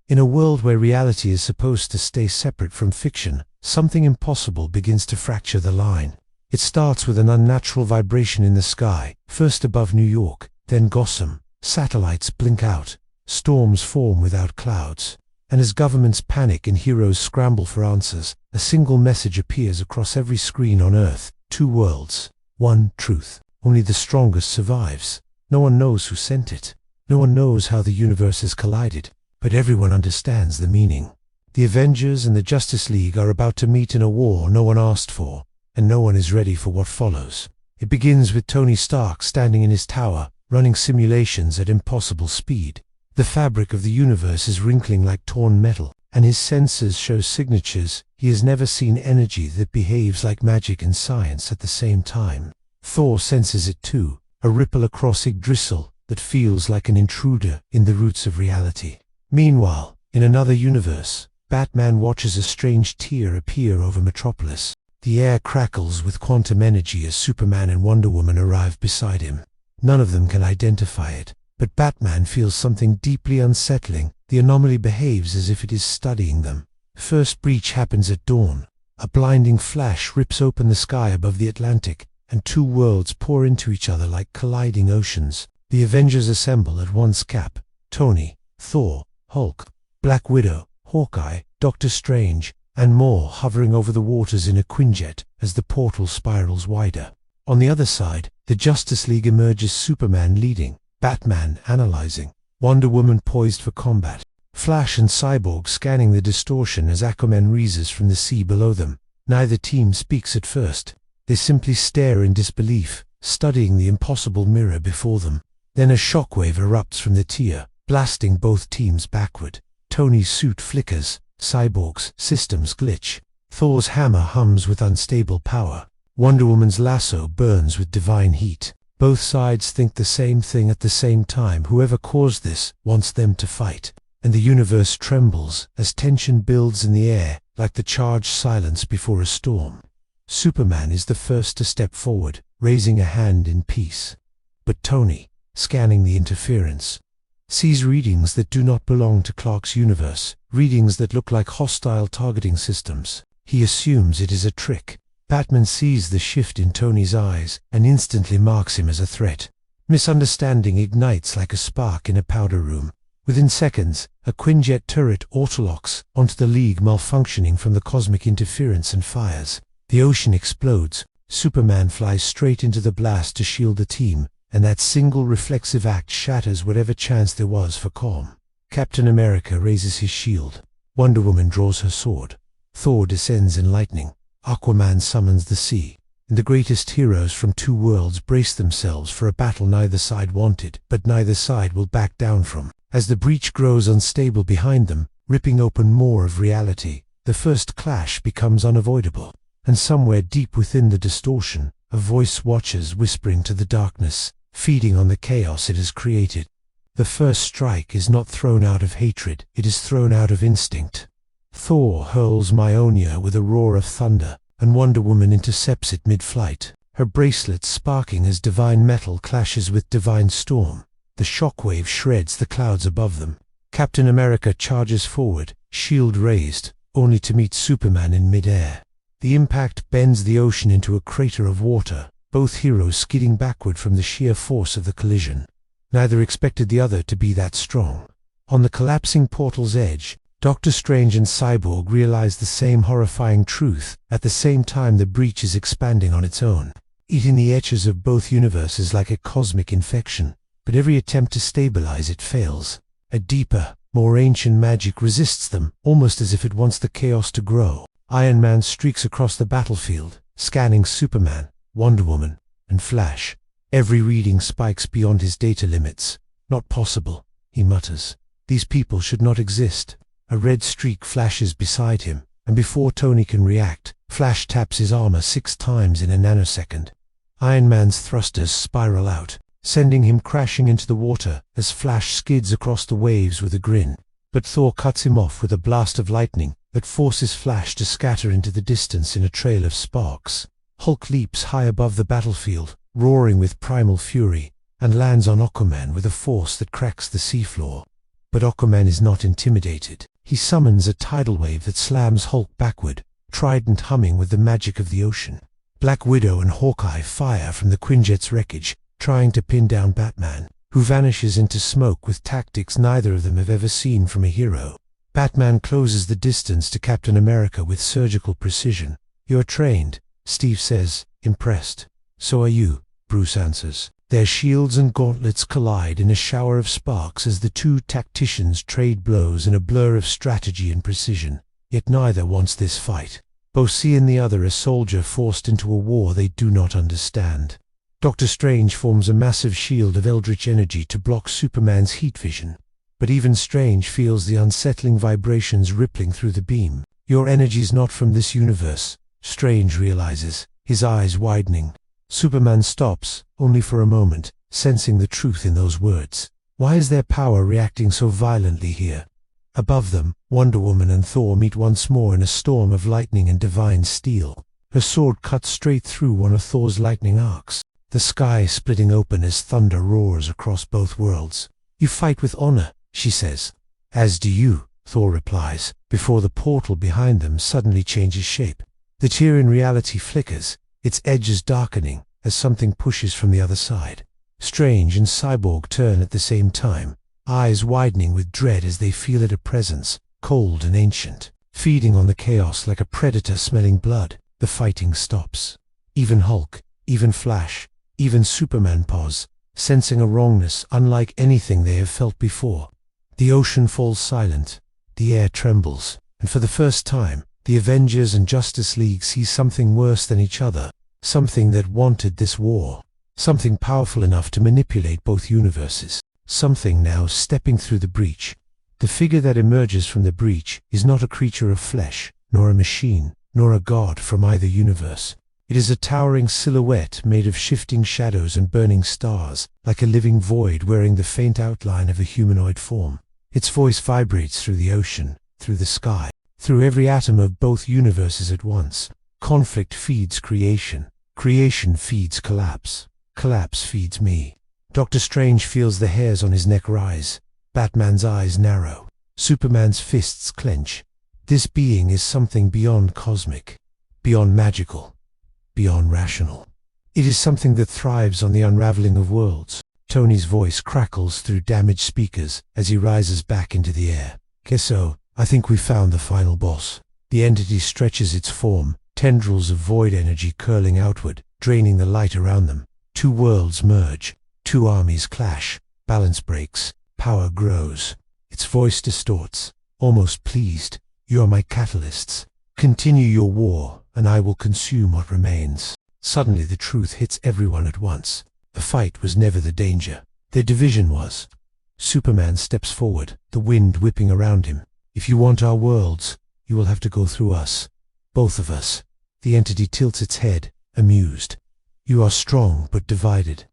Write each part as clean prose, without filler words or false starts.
In a world where reality is supposed to stay separate from fiction, something impossible begins to fracture the line. It starts with an unnatural vibration in the sky, first above New York, then Gotham. Satellites blink out, storms form without clouds, and as governments panic and heroes scramble for answers, a single message appears across every screen on Earth: two worlds, one truth. Only the strongest survives. No one knows who sent it. No one knows how the universe has collided, but everyone understands the meaning. The Avengers and the Justice League are about to meet in a war no one asked for, and no one is ready for what follows. It begins with Tony Stark standing in his tower, running simulations at impossible speed. The fabric of the universe is wrinkling like torn metal, and his sensors show signatures. He has never seen energy that behaves like magic and science at the same time. Thor senses it too, a ripple across Yggdrasil that feels like an intruder in the roots of reality. Meanwhile, in another universe, Batman watches a strange tear appear over Metropolis. The air crackles with quantum energy as Superman and Wonder Woman arrive beside him. None of them can identify it, but Batman feels something deeply unsettling. The anomaly behaves as if it is studying them. First breach happens at dawn. A blinding flash rips open the sky above the Atlantic, and two worlds pour into each other like colliding oceans. The Avengers assemble at once: Cap, Tony, Thor, Hulk, Black Widow, Hawkeye, Doctor Strange, and more, hovering over the waters in a Quinjet as the portal spirals wider. On the other side, the Justice League emerges: Superman leading, Batman analyzing, Wonder Woman poised for combat, Flash and Cyborg scanning the distortion as Aquaman rises from the sea below them. Neither team speaks at first. They simply stare in disbelief, studying the impossible mirror before them. Then a shockwave erupts from the tier, blasting both teams backward. Tony's suit flickers, Cyborg's systems glitch, Thor's hammer hums with unstable power, Wonder Woman's lasso burns with divine heat. Both sides think the same thing at the same time: whoever caused this wants them to fight. And the universe trembles as tension builds in the air, like the charged silence before a storm. Superman is the first to step forward, raising a hand in peace. But Tony, scanning the interference, sees readings that do not belong to Clark's universe, readings that look like hostile targeting systems. He assumes it is a trick. Batman sees the shift in Tony's eyes and instantly marks him as a threat. Misunderstanding ignites like a spark in a powder room. Within seconds, a Quinjet turret autolocks onto the League, malfunctioning from the cosmic interference, and fires. The ocean explodes. Superman flies straight into the blast to shield the team, and that single reflexive act shatters whatever chance there was for calm. Captain America raises his shield. Wonder Woman draws her sword. Thor descends in lightning. Aquaman summons the sea. And the greatest heroes from two worlds brace themselves for a battle neither side wanted, but neither side will back down from. As the breach grows unstable behind them, ripping open more of reality, the first clash becomes unavoidable. And somewhere deep within the distortion, a voice watches, whispering to the darkness, feeding on the chaos it has created. The first strike is not thrown out of hatred, it is thrown out of instinct. Thor hurls Mjolnir with a roar of thunder, and Wonder Woman intercepts it mid-flight, her bracelet sparking as divine metal clashes with divine storm. The shockwave shreds the clouds above them. Captain America charges forward, shield raised, only to meet Superman in mid-air. The impact bends the ocean into a crater of water, both heroes skidding backward from the sheer force of the collision. Neither expected the other to be that strong. On the collapsing portal's edge, Doctor Strange and Cyborg realize the same horrifying truth. At the same time, the breach is expanding on its own, eating the edges of both universes like a cosmic infection. But every attempt to stabilize it fails. A deeper, more ancient magic resists them, almost as if it wants the chaos to grow. Iron Man streaks across the battlefield, scanning Superman, Wonder Woman, and Flash. Every reading spikes beyond his data limits. Not possible, he mutters. These people should not exist. A red streak flashes beside him, and before Tony can react, Flash taps his armor 6 times in a nanosecond. Iron Man's thrusters spiral out, sending him crashing into the water as Flash skids across the waves with a grin. But Thor cuts him off with a blast of lightning that forces Flash to scatter into the distance in a trail of sparks. Hulk leaps high above the battlefield, roaring with primal fury, and lands on Aquaman with a force that cracks the seafloor. But Aquaman is not intimidated. He summons a tidal wave that slams Hulk backward, trident humming with the magic of the ocean. Black Widow and Hawkeye fire from the Quinjet's wreckage, trying to pin down Batman, who vanishes into smoke with tactics neither of them have ever seen from a hero. Batman closes the distance to Captain America with surgical precision. "You're trained," Steve says, impressed. "So are you," Bruce answers. Their shields and gauntlets collide in a shower of sparks as the two tacticians trade blows in a blur of strategy and precision. Yet neither wants this fight. Both see in the other a soldier forced into a war they do not understand. Doctor Strange forms a massive shield of eldritch energy to block Superman's heat vision. But even Strange feels the unsettling vibrations rippling through the beam. "Your energy's not from this universe," Strange realizes, his eyes widening. Superman stops, only for a moment, sensing the truth in those words. Why is their power reacting so violently here? Above them, Wonder Woman and Thor meet once more in a storm of lightning and divine steel. Her sword cuts straight through one of Thor's lightning arcs, the sky splitting open as thunder roars across both worlds. "You fight with honor," she says. "As do you," Thor replies, before the portal behind them suddenly changes shape. The tear in reality flickers, its edges darkening as something pushes from the other side. Strange and Cyborg turn at the same time, eyes widening with dread as they feel it a presence, cold and ancient, feeding on the chaos like a predator smelling blood. The fighting stops. Even Hulk, even Flash, even Superman pause, sensing a wrongness unlike anything they have felt before. The ocean falls silent, the air trembles, and for the first time, the Avengers and Justice League see something worse than each other, something that wanted this war, something powerful enough to manipulate both universes, something now stepping through the breach. The figure that emerges from the breach is not a creature of flesh, nor a machine, nor a god from either universe. It is a towering silhouette made of shifting shadows and burning stars, like a living void wearing the faint outline of a humanoid form. Its voice vibrates through the ocean, through the sky, through every atom of both universes at once. Conflict feeds creation. Creation feeds collapse. Collapse feeds me. Doctor Strange feels the hairs on his neck rise. Batman's eyes narrow. Superman's fists clench. This being is something beyond cosmic, beyond magical, beyond rational. It is something that thrives on the unraveling of worlds. Tony's voice crackles through damaged speakers as he rises back into the air. "Kesso, I think we found the final boss." The entity stretches its form, tendrils of void energy curling outward, draining the light around them. Two worlds merge, two armies clash, balance breaks, power grows. Its voice distorts, almost pleased. "You are my catalysts. Continue your war, and I will consume what remains." Suddenly the truth hits everyone at once. The fight was never the danger. Their division was. Superman steps forward, the wind whipping around him. "If you want our worlds, you will have to go through us. Both of us." The entity tilts its head, amused. "You are strong but divided."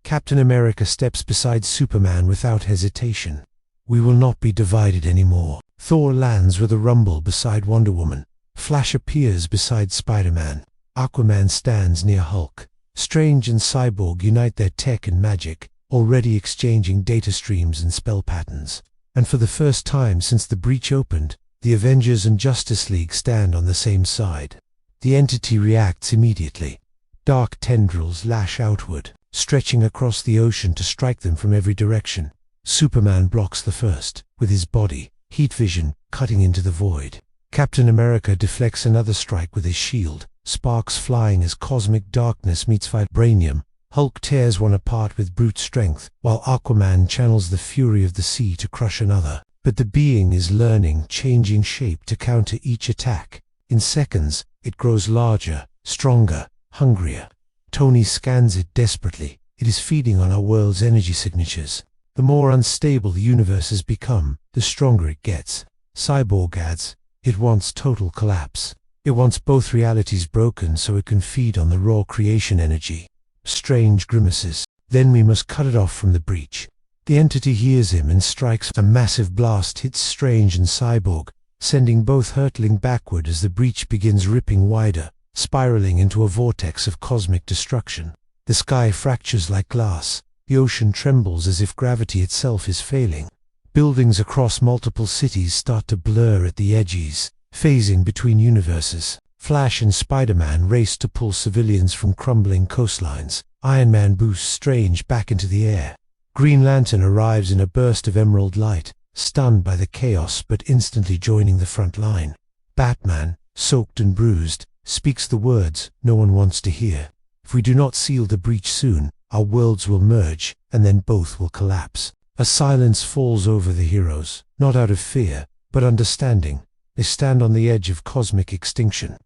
Captain America steps beside Superman without hesitation. "We will not be divided anymore." Thor lands with a rumble beside Wonder Woman. Flash appears beside Spider-Man. Aquaman stands near Hulk. Strange and Cyborg unite their tech and magic, already exchanging data streams and spell patterns. And for the first time since the breach opened, the Avengers and Justice League stand on the same side. The entity reacts immediately. Dark tendrils lash outward, stretching across the ocean to strike them from every direction. Superman blocks the first, with his body, heat vision, cutting into the void. Captain America deflects another strike with his shield, sparks flying as cosmic darkness meets vibranium. Hulk tears one apart with brute strength, while Aquaman channels the fury of the sea to crush another. But the being is learning, changing shape to counter each attack. In seconds, it grows larger, stronger, hungrier. Tony scans it desperately. It is feeding on our world's energy signatures. The more unstable the universe has become, the stronger it gets. Cyborg adds, it wants total collapse. It wants both realities broken so it can feed on the raw creation energy. Strange grimaces. "Then we must cut it off from the breach." The entity hears him and strikes. A massive blast hits Strange and Cyborg, sending both hurtling backward as the breach begins ripping wider, spiraling into a vortex of cosmic destruction. The sky fractures like glass. The ocean trembles as if gravity itself is failing. Buildings across multiple cities start to blur at the edges, phasing between universes. Flash and Spider-Man race to pull civilians from crumbling coastlines. Iron Man boosts Strange back into the air. Green Lantern arrives in a burst of emerald light, stunned by the chaos but instantly joining the front line. Batman, soaked and bruised, speaks the words no one wants to hear. If we do not seal the breach soon, our worlds will merge, and then both will collapse. A silence falls over the heroes, not out of fear, but understanding. They stand on the edge of cosmic extinction.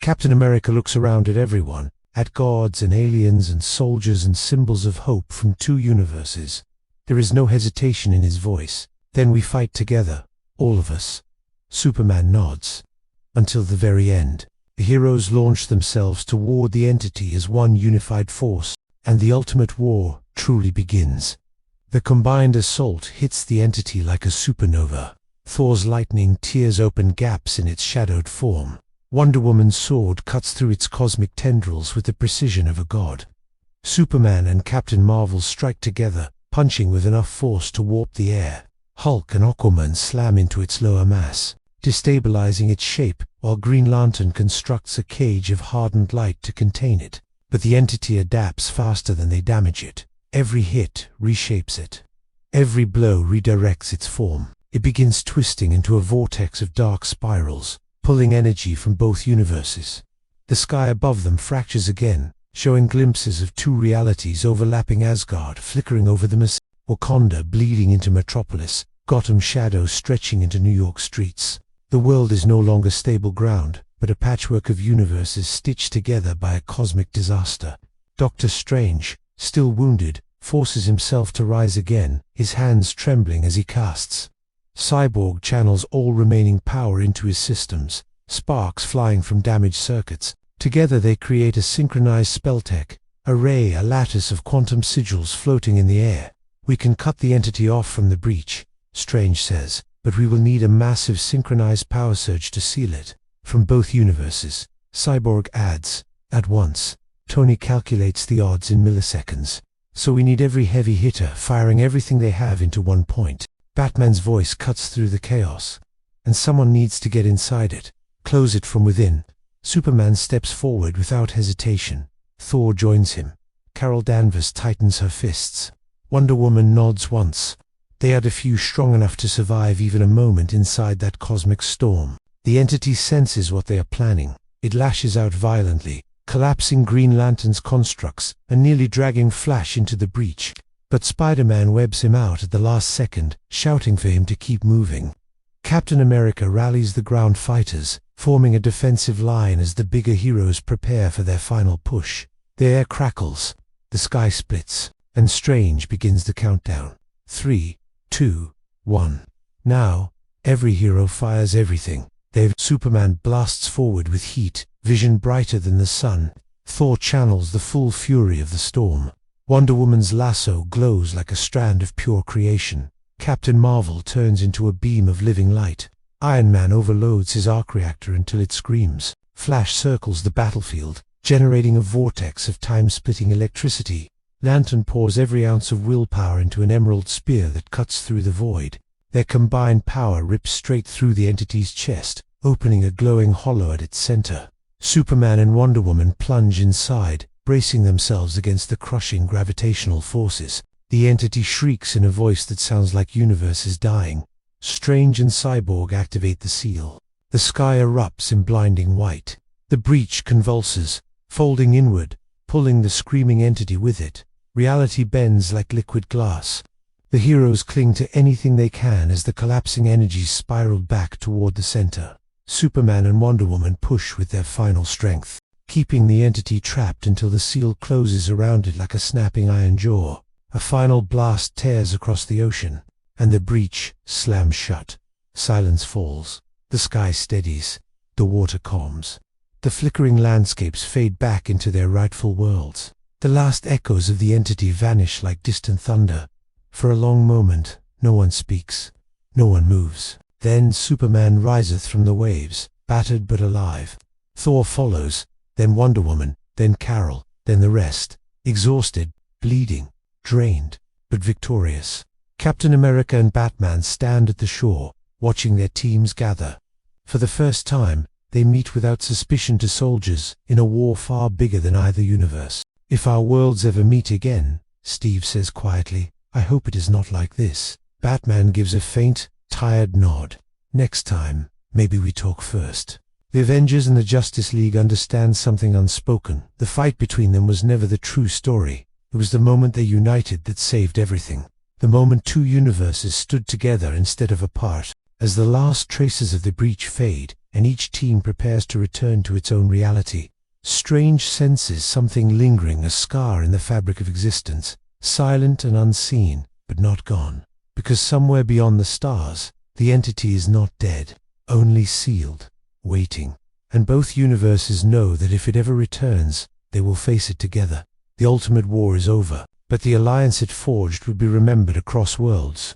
Captain America looks around at everyone, at gods and aliens and soldiers and symbols of hope from two universes. There is no hesitation in his voice. Then we fight together, all of us. Superman nods. Until the very end. The heroes launch themselves toward the entity as one unified force, and the ultimate war truly begins. The combined assault hits the entity like a supernova. Thor's lightning tears open gaps in its shadowed form. Wonder Woman's sword cuts through its cosmic tendrils with the precision of a god. Superman and Captain Marvel strike together, punching with enough force to warp the air. Hulk and Aquaman slam into its lower mass, destabilizing its shape, while Green Lantern constructs a cage of hardened light to contain it. But the entity adapts faster than they damage it. Every hit reshapes it. Every blow redirects its form. It begins twisting into a vortex of dark spirals, pulling energy from both universes. The sky above them fractures again, showing glimpses of two realities overlapping: Asgard flickering over the Wakanda bleeding into Metropolis, Gotham's shadows stretching into New York streets. The world is no longer stable ground, but a patchwork of universes stitched together by a cosmic disaster. Doctor Strange, still wounded, forces himself to rise again, his hands trembling as he casts. Cyborg channels all remaining power into his systems, sparks flying from damaged circuits. Together they create a synchronized spell tech, a lattice of quantum sigils floating in the air. "We can cut the entity off from the breach," Strange says, "but we will need a massive synchronized power surge to seal it." From both universes, Cyborg adds, "At once." Tony calculates the odds in milliseconds. "So we need every heavy hitter firing everything they have into one point." Batman's voice cuts through the chaos. "And someone needs to get inside it, close it from within." Superman steps forward without hesitation. Thor joins him. Carol Danvers tightens her fists. Wonder Woman nods once. They are the few strong enough to survive even a moment inside that cosmic storm. The entity senses what they are planning. It lashes out violently, collapsing Green Lantern's constructs and nearly dragging Flash into the breach. But Spider-Man webs him out at the last second, shouting for him to keep moving. Captain America rallies the ground fighters, forming a defensive line as the bigger heroes prepare for their final push. The air crackles, the sky splits, and Strange begins the countdown. 3, 2, 1. Now, every hero fires everything. Superman blasts forward with heat, vision brighter than the sun. Thor channels the full fury of the storm. Wonder Woman's lasso glows like a strand of pure creation. Captain Marvel turns into a beam of living light. Iron Man overloads his arc reactor until it screams. Flash circles the battlefield, generating a vortex of time-splitting electricity. Lantern pours every ounce of willpower into an emerald spear that cuts through the void. Their combined power rips straight through the entity's chest, opening a glowing hollow at its center. Superman and Wonder Woman plunge inside, bracing themselves against the crushing gravitational forces. The entity shrieks in a voice that sounds like universe is dying. Strange and Cyborg activate the seal. The sky erupts in blinding white. The breach convulses, folding inward, pulling the screaming entity with it. Reality bends like liquid glass. The heroes cling to anything they can as the collapsing energies spiral back toward the center. Superman and Wonder Woman push with their final strength, keeping the entity trapped until the seal closes around it like a snapping iron jaw. A final blast tears across the ocean, and the breach slams shut. Silence falls. The sky steadies. The water calms. The flickering landscapes fade back into their rightful worlds. The last echoes of the entity vanish like distant thunder. For a long moment, no one speaks. No one moves. Then Superman riseth from the waves, battered but alive. Thor follows, then Wonder Woman, then Carol, then the rest, exhausted, bleeding, drained, but victorious. Captain America and Batman stand at the shore, watching their teams gather. For the first time, they meet without suspicion to soldiers in a war far bigger than either universe. "If our worlds ever meet again," Steve says quietly, "I hope it is not like this." Batman gives a faint, tired nod. "Next time, maybe we talk first." The Avengers and the Justice League understand something unspoken. The fight between them was never the true story. It was the moment they united that saved everything. The moment two universes stood together instead of apart. As the last traces of the breach fade, and each team prepares to return to its own reality, Strange senses something lingering, a scar in the fabric of existence, silent and unseen, but not gone. Because somewhere beyond the stars, the entity is not dead, only sealed, waiting. And both universes know that if it ever returns, they will face it together. The ultimate war is over, but the alliance it forged would be remembered across worlds.